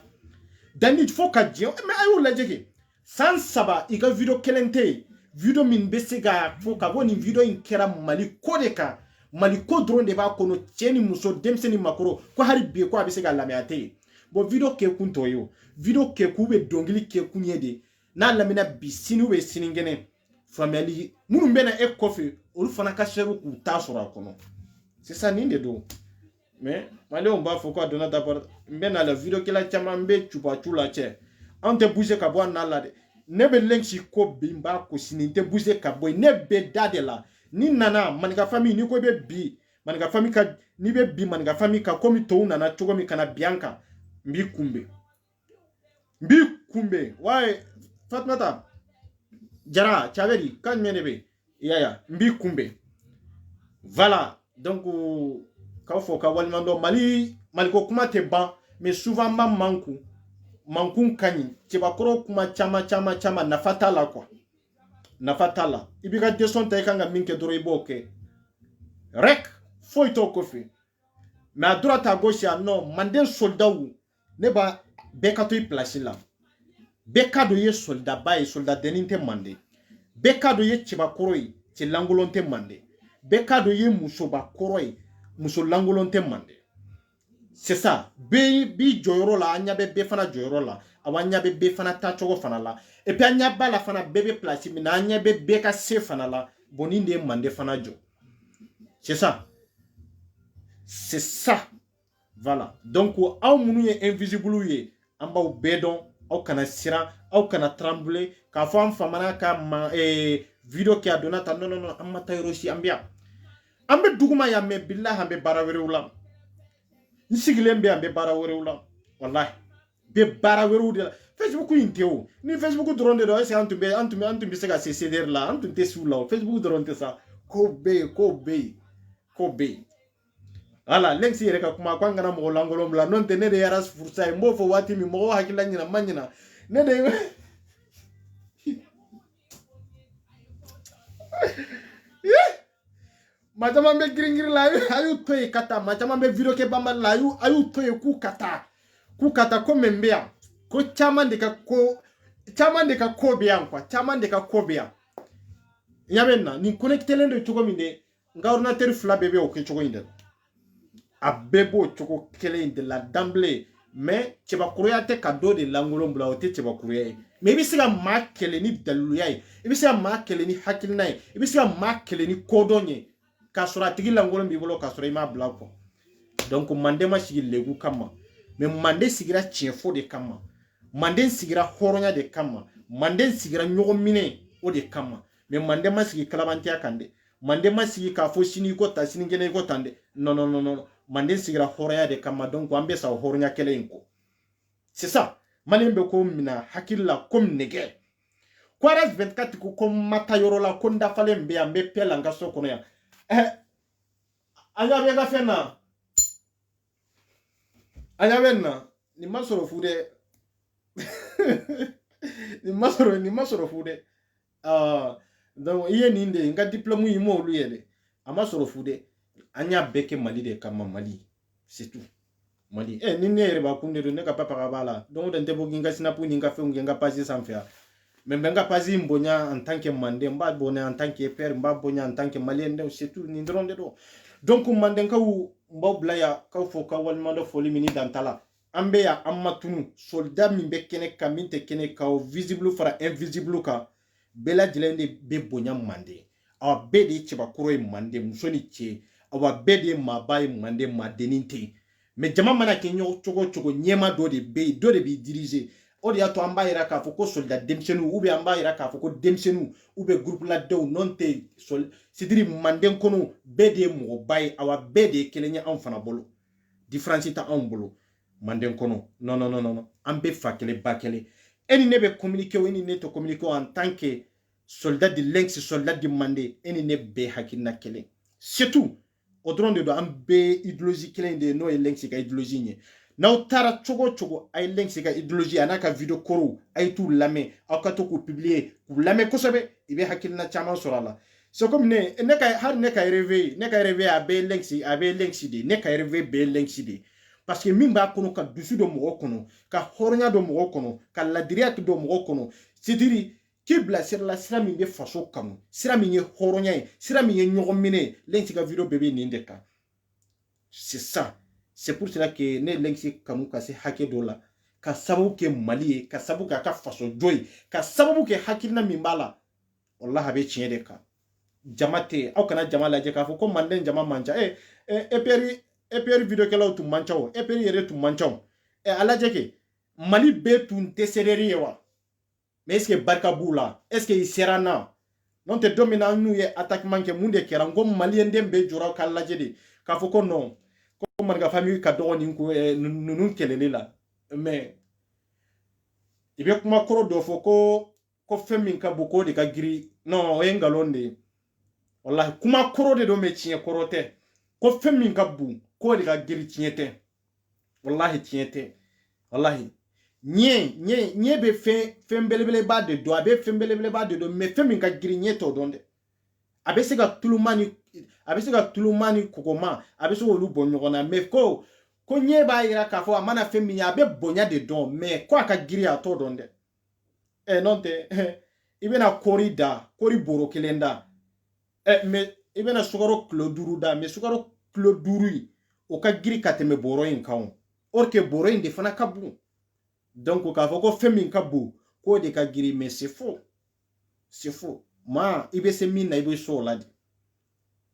dani fo ka je mais ayo la jege sans saba ika video kelente video min besega fo ka boni video in kera mali kodeka mali kodron de ba kono cheni muso demseni makoro ko hari bi ko abisega lamiate bo video ke kunto yo video ke kube dongili ke kunyede na lamina bisini we siningene family munu mbena e kofi olu fana ka sheru ku tasora kono c'est ça ninde do mais mali on ba fo ko dona d'abord mbena la video ke la chama mbe chupa chula che ante bouger ka bo na la de nebe lenki ko bimba ko sininte bouger ka boy nebe dade la ni nana manika famille ni ko be bi manika famille ka ni be bi manika famille ka komi to nana chogo mi kana bianka mbi kumbe wae Fatmata jara chaveri kan menebe yaya mbi kumbe voilà donc ka fo ka walmando mali ko kuma te ban mais souvent mankun kanyi tibakoro kuma chama nafatala quoi nafatala ibika deson tay kanga minke doro iboke rek foi to kofi mais à droite à gauche non manden soldat ou ne ba beka to place là beka do ye soldat ba e soldat deninte mande beka do ye tibakoro yi ti langolonte mande beka do ye muso ba koro yi muso langolonte mande c'est ça bi joyoro la anya be fana joyoro la awanya be fana ta chogo fana la et puis anya ba la fana bebe place mi na anya be ka se fana la boninde mande fana jo c'est ça voilà donc aw munu ye invisible ye amba u bedon aw kana sira aw kana trembler ka fam famana ka video ki adonata non amma tayro si ambia ambe duguma ya me billah ambe barawirula nsigilembe ambe barawirula wallahi be barawirula Facebook inteo ni Facebook dronde do ese antum be sega ceder la antum te sula Facebook dronde sa ko be ala lensi yere ka kuma kwanga na mo langolo mla non te ne de yaras fursa mbo fo wati mi mo hakila nyina manyina ne de majama be gringiri la ayu toy kata majama be video ke bamba la ayu toy ku kata ko membea ko chaman de ka ko biyan kwa chaman de ka ko biya yamenna ni connecte lendo chogo minde nga ordinateur fla bebe o ke chogo inde a bebo chogo kele de la d'emblée mais cheba kuruyate ka do de langolo mbla o te cheba kuruye mais ibi siga ma kele ni daluyai ibi siga ma kele ni hakilnai ibi siga ma kele ni kodonye ka sura tigi langolo mbibolo ka sura ima bla ko donc mande ma sigi legu kama mais mande sigira chiefo de kama mande sigira horonya de kama mande sigira nyogomine o de kama mais mande ma sigi kalabanti akande mande ma sigi ka fo sini ko ta sini gene ko tande non mande sigira horonya de kama donc ambe sa horonya kele inko c'est ça malembe ko mina hakilla kom nege kwaras 24 ko kom mata yorola ko ndafale mbe ambe pela ngaso kono ya anya bega fena anya benna ni masoro fude ni masoro fude donc iye ninde nga diplôme yi mo luyele amasoro fude anya beke mali de kama mali c'est tout mali ni nere ba kunde do ne ka papa ka bala donc de ndebo ginga sinapu ninga fe ngenga pasi sanfia mais nga pasi mbonya en tant que mandé mba bonya en tant que père mba bonya en tant que malien c'est tout ni ndronde do donc manden ka wu mba blaya ka fo ka wal mando foli mini dantala ambe ya amatunu soldat min be kene kaminte kene ka visible fara invisible ka bela dilende be bonya mande awa bede chiba kuro mande musoni che awa bede mabai mande madeninte mais jama mana ke nyo chogo nyema do de bi diriger o de ato amba ira ka foko soldat demsenu ube amba ira ka foko demsenu ube groupe la do nonte sol sidiri manden kono bede mo bay awa bede kelenya an fana bolo difference ta an bolo manden kono non ambe fakele bakele eni nebe communiquer eni ne to communiquer en tant que soldat de lynx soldat de mandé eni ne be hakina kele c'est tout au drone de ambe idéologie kele de no lynx ka idéologie nye na utara chogo ay lynx ka idéologie anaka video koro ay tout lame akato ko publier ku lame ko sobe ibe hakina chama sorala c'est comme ne ka rêver abe lynx de ne ka rêver be lynx de parce que mimba kono ka dusu do mo kono ka hornya do mo kono ka ladiriya do mo kono sidiri kibla sir la sira min be faso kanu sira min ye horonya sira min ye nyogomine lensi ka video bébé nindeka c'est ça c'est pour cela que ne lensi kanu ka se hake dola ka sabu ke mali ka sabu ka faso joy ka sabu ke hakilna mimbala wallahi be chiede ka jamate au kana jamala je ka fo ko manden jama manja peri video kela tu manchao peri yere tu manchao ala jeke mali be tun tesereri wa mais est-ce que barka bula est-ce que iserana non te domina nu ye attaquement ke munde kera ngom mali ndembe jura kala jede ka fo ko non ko man ga famille ka do ni ko nunu kelele la mais ibe kuma koro do fo ko femin ka boko de ka giri non engalonde wallahi kuma koro de do me chie korote ko femin ka bu ko de ka giri tiete wallahi tiete wallahi nye be fembelebele ba de do abe fembelebele ba de do me femin ka giri nye to donde abe se ka tulumani kokoma abe so lu bonyona me ko nye ba ira ka fo amana femin abe bonya de don me ko aka giri ato donde nonte ibe na kori boro kelenda me ibe na sugaro kloduru da me sugaro kloduru o ka giri kateme boro in kaon orke boro in de fana kabu donc ka foko femin kabu ko de ka giri mais c'est faux ma ibe se minna ibe so la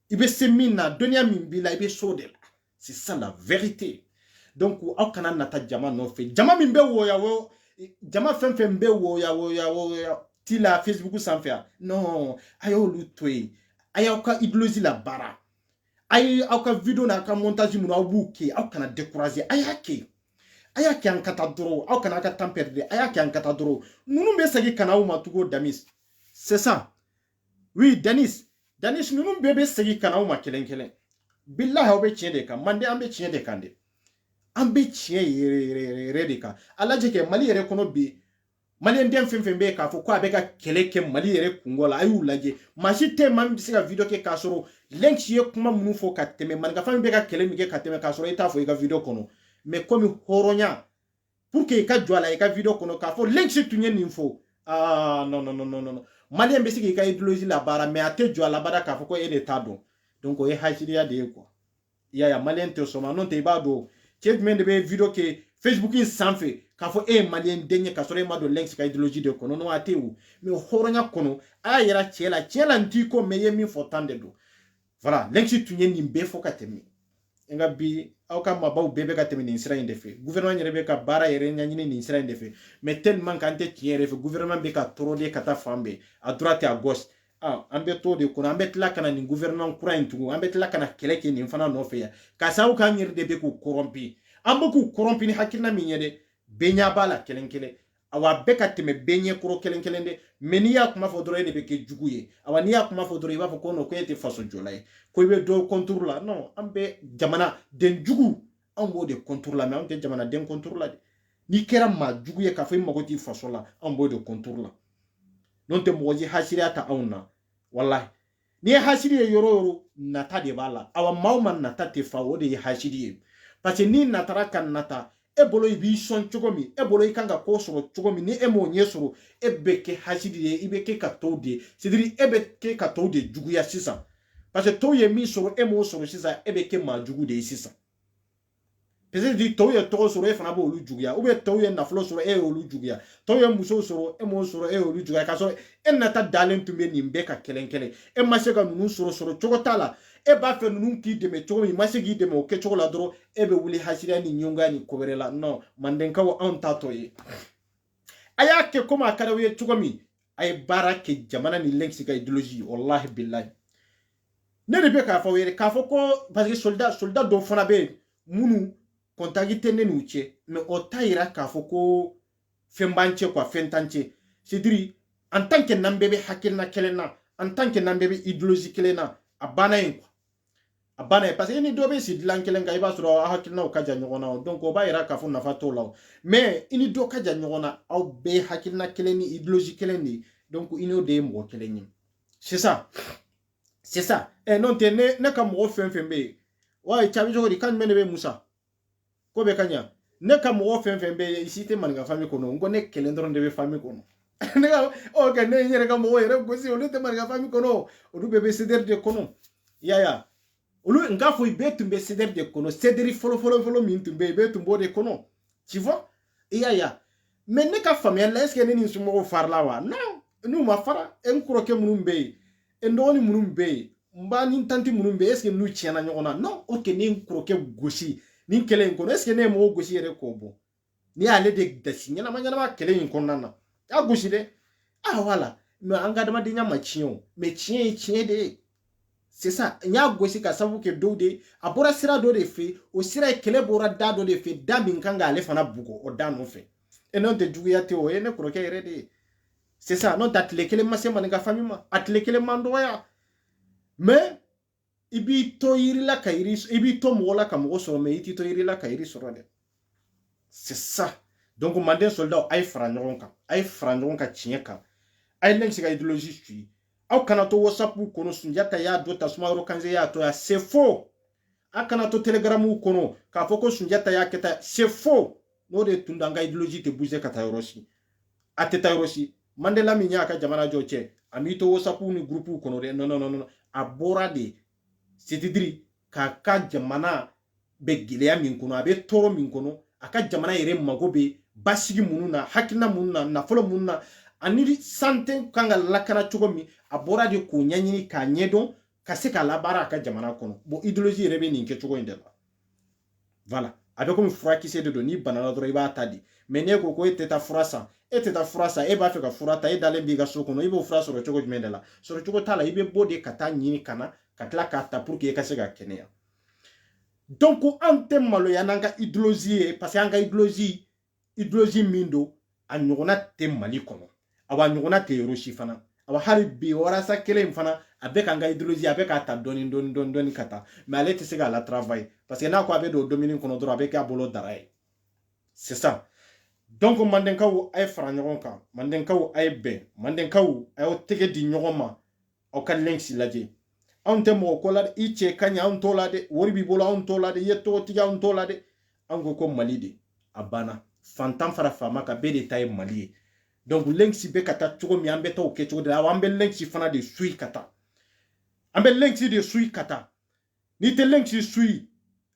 ibe se minna donia mimbila ibe so de c'est ça la vérité donc au kana nata jama no fe jama mimbe wo ya wo jama fembe wo ya tila Facebook sans faire non ayo lutwe ayo ka idlozi la bara ay aw ka video na ka montage mun aw bu ke aw kana décourager aya ke an kata doro aw kana ka temps perdre aya ke an kata doro nunu be sagi kana u matugo Damis c'est ça oui Danis nunu be sagi kana u ma kelen billahi aw be tiɲɛ de kan mande an be tiɲɛ de kan de an be tiɲɛ yere de kan alaje ke Mali yɛrɛ kɔnɔ bi Malien den fɛn be k'a fɔ ko a bɛ ka kɛlɛ kɛ Mali yɛrɛ kungo la a y'u lajɛ maa si tɛ maa min bɛ se ka video kɛ k'a sɔrɔ Lenks ye kuma minnu fɔ ka tɛmɛ manikafan min bɛ ka kɛlɛ min kɛ ka tɛmɛ k'a sɔrɔ i t'a fɔ i ka video kɔnɔ mais comme hɔrɔnya pour que i ka jɔ a la i ka video kɔnɔ k'a fɔ Lenks tun ye nin fɔ non Malien bɛ se k'i ka idéologie labaara mais a tɛ jɔ a labaara k'a fɔ ko e de t'a dɔn donc o ye hasiriya de ye quoi i y'a ye Malien tɛ sɔn ma n'o tɛ i b'a dɔn cɛ jumɛn de bɛ video kɛ Facebook in sanfɛ k'a fɔ e ye Malien den ye k'a sɔrɔ e ma don Lenks ka idéologie de kɔnɔ non a tɛ o mais hɔrɔnya kɔnɔ a y'a yira cɛ la n t'i ko mais i ye min fɔ tan de don voilà Lenks tun ye nin bɛɛ fɔ ka tɛmɛ nka bi aw ka mabaw bɛɛ bɛ ka tɛmɛ nin sira in de fɛ gouvernement yɛrɛ bɛ ka baara yɛrɛ ɲɛɲini nin sira in de fɛ mais tellement qu'an tɛ tiɲɛ yɛrɛ fɛ gouvernement bɛ ka tɔɔrɔ de ka taa fan bɛɛ à droite et à gauche an bɛ to de kɔnɔ an bɛ tila ka na nin gouvernement kura in tugun an bɛ tila ka na kɛlɛ kɛ nin fana nɔfɛ yan ka sababu k'an yɛrɛ de bɛ k'u corrompu an bɛ k'u corrompu ni hakilina min ye dɛ bɛɛ ɲɛ b'a la kelen awa bɛɛ ka tɛmɛ bɛɛ ɲɛ kɔrɔ kelen dɛ mais n'i y'a kuma fɔ dɔrɔn e de bɛ kɛ jugu ye awa n'i y'a kuma fɔ dɔrɔn i b'a fɔ ko non ko e tɛ faso jɔla ye ko i bɛ dɔ contour la non an bɛ jamana den jugu an b'o de contour la mais an tɛ jamana den contour la de n'i kɛra maa jugu ye k'a fɔ i mago t'i faso la an b'o de contour la n'o tɛ mɔgɔ si hasiriya ta anw na wallahi n'i ye hasiri ye yɔrɔ o yɔrɔ nata de b'a la awa maa o maa nata tɛ fa o de ye hasiri ye parce que n'i natara ka nata e bolo i b'i sɔn cogo min e bolo i kan ka ko sɔrɔ cogo min ni e m'o ɲɛ sɔrɔ e bɛ kɛ hasidi ye i bɛ kɛ ka tɔw de c'est-à-dire e bɛ kɛ ka tɔw de juguya sisan parce que tɔw ye min sɔrɔ e m'o sɔrɔ sisan e bɛ kɛ maa jugu de ye sisan peut-être tɔw ye tɔgɔ sɔrɔ e fana b'olu juguya ou bien tɔw ye nafolo sɔrɔ e y'olu juguya tɔw ye muso sɔrɔ e m'o sɔrɔ e y'olu juguya k'a sɔrɔ e nata dalen tun bɛ nin bɛɛ ka kelen e ma se ka ninnu sɔrɔ cogo t'a la e b'a fɛ ninnu k'i dɛmɛ cogo min i ma se k'i dɛmɛ o kɛcogo la dɔrɔn e bɛ wuli hasiriya ni ɲɔngɔya ni ko wɛrɛ la non mandenkaw anw t'a tɔ ye a y'a kɛ komi a ka d'aw ye cogo min a ye baara kɛ jamana ni Lenks ka idéologie wallahi billahi ne de bɛ k'a fɔ aw ye k'a fɔ ko parce que soldat dɔw fana bɛ yen minnu contact tɛ ne n'u cɛ mais o t'a yira k'a fɔ ko fɛn b'an cɛ quoi fɛn t'an cɛ c'est-à-dire en tant que n'an bɛɛ bɛ hakilina kelen na en tant que n'an bɛɛ bɛ idéologie kelen na a banna yen quoi a banna yen parce que ni dɔ bɛ si dilan kelen kan i b'a sɔrɔ aw hakilinaw ka jan ɲɔgɔn na donc o b'a yira k'a fɔ nafa t'o la mais i ni dɔ ka jan ɲɔgɔn na aw bɛɛ ye hakilina kelen ni idéologie kelen de ye donc i n'o de ye mɔgɔ kelen ye c'est ça n'o tɛ ne ka mɔgɔ fɛn fɛn bɛ yen wa cabi cogo di kan jumɛn de bɛ Musa ko bɛ ka ɲa ne ka mɔgɔ fɛn fɛn bɛ yen ici tɛ maninka famille kɔnɔ n ko ne kelen dɔrɔn de bɛ famille kɔnɔ ne ka ok ne yɛrɛ ka mɔgɔ yɛrɛ gosi olu tɛ maninka famille kɔnɔ olu bɛɛ bɛ CDR de kɔnɔ yaya olu n k'a fɔ i bɛɛ tun bɛ CDR de kɔnɔ CDR fɔlɔ min tun bɛ yen i bɛɛ tun b'o de kɔnɔ tu vois yaya mais ne ka faamuyali la est ce que ne ni n somɔgɔw farila wa non n'u ma fara n kɔrɔkɛ minnu bɛ yen n dɔgɔnin minnu bɛ yen n ba ni n tanti minnu bɛ yen est ce que n'u tiɲɛna ɲɔgɔn na non ok ne n kɔrɔkɛ gosi nin kɛlɛ in kɔnɔ est ce que ne ye mɔgɔw gosi yɛrɛ k'o bɔ ni y'ale de dasi ɲɛnama kɛlɛ in kɔnɔna na a gosi dɛ voilà mais an ka adamadenya ma tiɲɛ o mais tiɲɛ ye tiɲɛ de ye c'est ça n y'a gosi ka sababu kɛ dɔw de a bɔra sira dɔ de fɛ o sira ye kɛlɛ bɔra da dɔ de fɛ da min kan k'ale fana bugɔ o da nɔfɛ e n'o tɛ juguya tɛ o ye ne kɔrɔkɛ yɛrɛ de ye c'est ça n'o tɛ a tile kelen ma se maninka famille ma a tile kelen man dɔgɔya mais i b'i to yiri la ka yiri i b'i to mɔgɔ la ka mɔgɔ sɔrɔ mais i t'i to yiri la ka yiri sɔrɔ dɛ c'est ça donc manden soldat a ye fara ɲɔgɔn kan tiɲɛ kan a ye Lenks ka idéologie suit aw kana to WhatsApp kɔnɔ Sunjata y'a dɔ ta Sumaworo Kante y'a to ya c'est faux a kana to Telegram kɔnɔ k'a fɔ ko Sunjata y'a kɛ tan c'est faux n'o de tun an ka idéologie tɛ bouger ka taa yɔrɔ si a tɛ taa yɔrɔ si Mandela min y'a ka jamana jɔ cɛ a m'i to WhatsApp ni groupe kɔnɔ dɛ non a bɔra de c'est-à-dire k'a ka jamana bɛ gɛlɛya min kɔnɔ a bɛ tɔɔrɔ min kɔnɔ a ka jamana yɛrɛ mago bɛ basigi minnu na hakilina minnu na nafolo minnu na ani santé kan ka lakana cogo min a bɔra de k'o ɲɛɲini k'a ɲɛdɔn ka se k'a labaara a ka jamana kɔnɔ bon idéologie yɛrɛ bɛ nin kɛcogo in de la voilà a bɛ komi furakisɛ de don n'i banana dɔrɔn i b'a ta di mais n'e ko ko e tɛ taa fura san e b'a fɛ ka fura ta e dalen b'i ka so kɔnɔ i b'o fura sɔrɔ cogo jumɛn de la sɔrɔ cogo t'a la i bɛ bɔ de ka taa ɲini ka na ka tila k'a ta pour que i ka se ka kɛnɛya. Donc an tɛ maloya n'an ka idéologie ye parce que an ka idéologie min don a ɲɔgɔnna tɛ Mali kɔnɔ, awa ɲɔgɔnna tɛ yɔrɔ si fana. Awa hali bi walasa kelen in fana a bɛ k'an ka idéologie a bɛ k'a ta dɔɔni ka taa mais ale tɛ se k'a la travailler parce que n'a ko a bɛ don domini kɔnɔ dɔrɔn a bɛ k'a bolo dara ye. C'est ça. Donc Mandenkaw a ye fara ɲɔgɔn kan, Mandenkaw a ye bɛn, Mandenkaw a y'aw tɛgɛ di ɲɔgɔn ma aw ka links lajɛ. Anw tɛ mɔgɔ ko la dɛ, i cɛ ka ɲi anw t'o la dɛ, wari b'i bolo anw t'o la dɛ, i ye tɔgɔtigi anw t'o la dɛ. Anw ko ko Mali de a banna, fantan fara faama ka bɛɛ de ta ye Mali ye. Donc links bɛ ka taa cogo min an bɛ taa o kɛ cogo de la, an bɛ links fana de suit ka taa. An bɛ links de suit ka taa. N'i tɛ links suit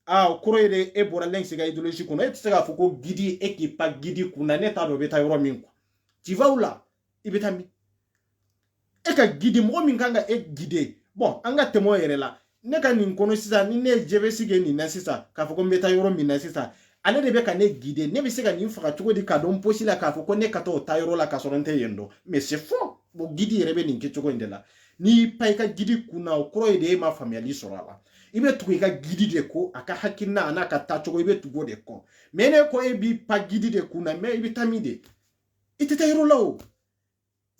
o kɔrɔ ye de e bɔra links ka idéologie kɔnɔ, e tɛ se k'a fɔ ko guide e k'i pa guide kunna ne t'a dɔn i bɛ taa yɔrɔ min quoi. Tu vas où là? I bɛ taa min? E ka guide mɔgɔ min kan ka e guide. Bon, an ka tɛmɛ o yɛrɛ la. Ne ka nin kɔnɔ sisan ni ne ye JVC kɛ nin na sisan k'a fɔ ko n bɛ taa yɔrɔ min na sisan, ale de bɛ ka ne guide. Ne bɛ se ka nin faga cogo di k'a dɔn posi la k'a fɔ ko ne ka taa o taa yɔrɔ la k'a sɔrɔ n tɛ yen dɔn. Mais c'est faux. Bon, guide yɛrɛ bɛ nin kɛcogo in de la. N'i pa i ka guide kunna o kɔrɔ ye de e ma faamuyali sɔrɔ a la. I bɛ tugu i ka guide de kɔ, a ka hakilina a n'a ka taacogo i bɛ tugu o de kɔ. Mais ne ko e b'i pa guide de kunna mais i bɛ taa min de? I tɛ taa yɔrɔ la o.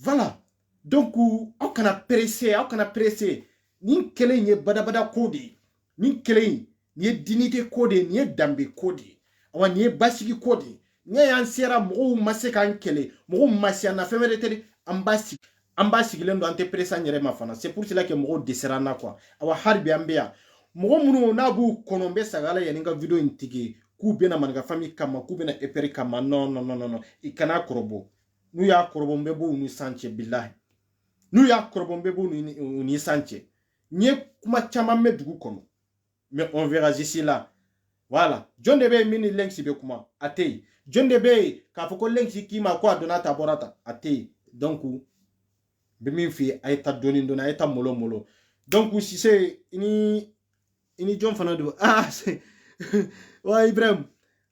Voilà. Donc aw kana presser. Nin kelen ye badabada ko de ye. Nin kelen nin ye dignité ko de ye, nin ye danbe ko de ye. Awa nin ye basigi ko de ye. Nin y'an sera mɔgɔw ma se k'an kɛlɛ, mɔgɔw ma se an na fɛn wɛrɛ tɛ dɛ. An ba sigilen don an tɛ presser an yɛrɛ ma fana. C'est pour cela que mɔgɔw dɛsɛra an na quoi. Awa hali bi an bɛ yan. Mɔgɔ minnu n'a b'u kɔnɔ n bɛ sagala yanni n ka video in tigi k'u bɛna Maninka famille kama, k'u bɛna EPR kama. Non. I kana kɔrɔbɔ. N'u y'a kɔrɔbɔ n bɛ bɔ u ni san cɛ bilahi. N'u y'a kɔrɔbɔ n bɛ bɔ u ni san cɛ. N ye kuma caman mɛn dugu kɔnɔ. Mais on verra d'ici là. Voilà. Jɔn de bɛ yen min ni links bɛ kuma? A tɛ yen. Jɔn de bɛ yen k'a fɔ ko links k'i ma ko a donna ta a bɔra ta? A tɛ yen. Donc n bɛ min f'i ye a ye taa dɔɔni a ye taa molo. Donc Cisse i ni jɔn fana don? C'est wa Ibrahim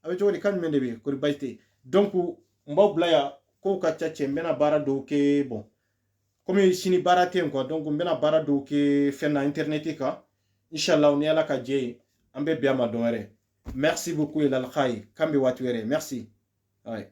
a bɛ cogo di? Kan jumɛn de bɛ yen? Kɔri baasi tɛ yen. Donc n b'aw bila yan kow ka ca cɛ n bɛna baara dɔw kɛ bon. Comme sini baara tɛ yen quoi, donc n bɛna baara dɔw kɛ fɛn na internet kan. Inshallah ni Ala ka jɛ ye an bɛ bɛn a ma don wɛrɛ. Merci beaucoup Elal Khayi. Kan bɛ waati wɛrɛ. Merci. Ouais.